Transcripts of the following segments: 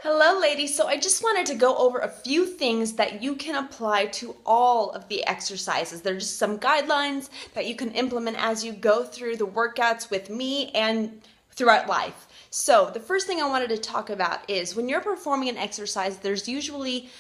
Hello, ladies. So I just wanted to go over a few things that you can apply to all of the exercises. They're just some guidelines that you can implement as you go through the workouts with me and throughout life. So the first thing I wanted to talk about is when you're performing an exercise, there's usually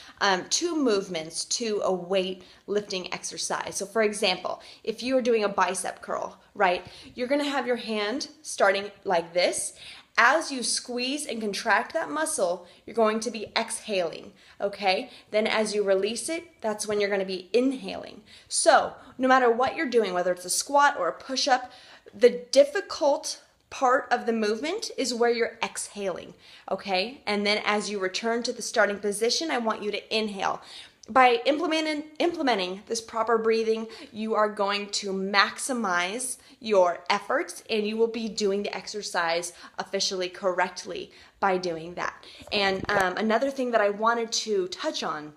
two movements to a weight lifting exercise. So for example, if you are doing a bicep curl, right, you're going to have your hand starting like this. As you squeeze and contract that muscle, you're going to be exhaling, okay? Then as you release it, that's when you're going to be inhaling. So no matter what you're doing, whether it's a squat or a push-up, the difficult part of the movement is where you're exhaling, okay? And then as you return to the starting position, I want you to inhale. By implementing this proper breathing, you are going to maximize your efforts and you will be doing the exercise officially correctly by doing that. And another thing that I wanted to touch on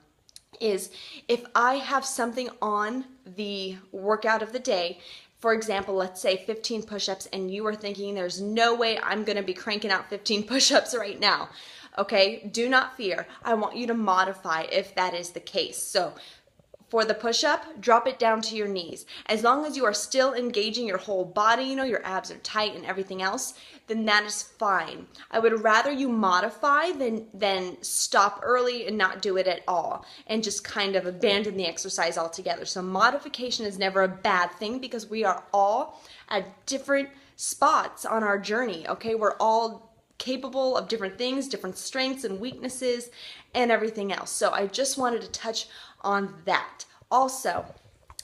is if I have something on the workout of the day, for example, let's say 15 push-ups, and you are thinking there's no way I'm going to be cranking out 15 push-ups right now. Okay, do not fear. I want you to modify if that is the case. So for the push-up, drop it down to your knees. As long as you are still engaging your whole body, you know, your abs are tight and everything else, then that is fine. I would rather you modify than stop early and not do it at all and just kind of abandon the exercise altogether. So modification is never a bad thing because we are all at different spots on our journey, okay? We're all capable of different things, different strengths and weaknesses and everything else. So I just wanted to touch on that. Also,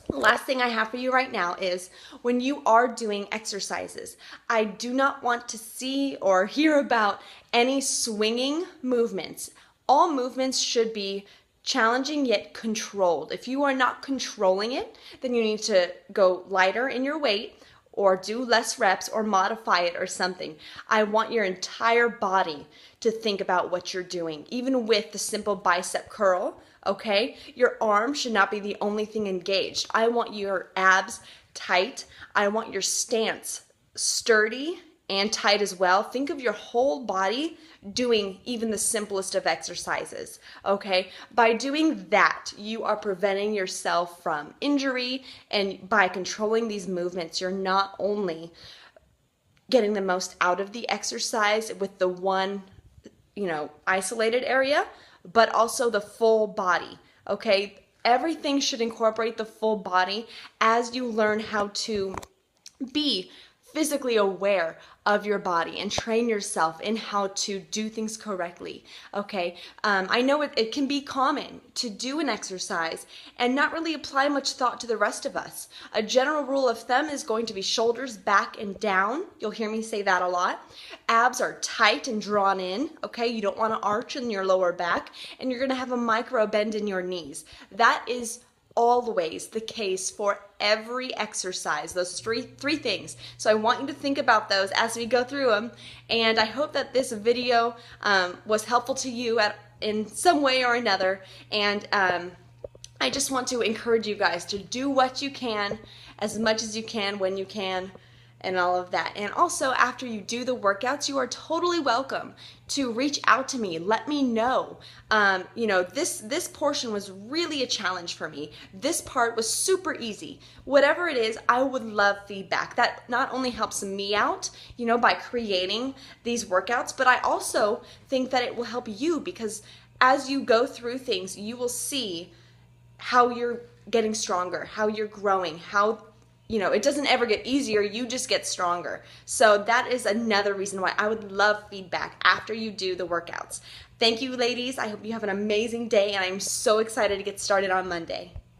last thing I have for you right now is when you are doing exercises, I do not want to see or hear about any swinging movements. All movements should be challenging yet controlled. If you are not controlling it, then you need to go lighter in your weight or do less reps or modify it or something. I want your entire body to think about what you're doing, even with the simple bicep curl, okay? Your arm should not be the only thing engaged. I want your abs tight. I want your stance sturdy and tight as well. Think of your whole body doing even the simplest of exercises, okay? By doing that, you are preventing yourself from injury, and by controlling these movements, you're not only getting the most out of the exercise with the one, isolated area, but also the full body, okay? Everything should incorporate the full body as you learn how to be physically aware of your body and train yourself in how to do things correctly, okay? I know it can be common to do an exercise and not really apply much thought to the rest of us. A general rule of thumb is going to be shoulders back and down. You'll hear me say that a lot. Abs are tight and drawn in, okay? You don't want to arch in your lower back, and you're going to have a micro bend in your knees. That is always the case for every exercise, those three things. So I want you to think about those as we go through them, and I hope that this video was helpful to you in some way or another, and I just want to encourage you guys to do what you can, as much as you can, when you can, and all of that. And also, after you do the workouts, you are totally welcome to reach out to me. Let me know. This portion was really a challenge for me. This part was super easy. Whatever it is, I would love feedback. That not only helps me out, by creating these workouts, but I also think that it will help you, because as you go through things, you will see how you're getting stronger, how you're growing, how it doesn't ever get easier, you just get stronger. So that is another reason why I would love feedback after you do the workouts. Thank you, ladies. I hope you have an amazing day, and I'm so excited to get started on Monday.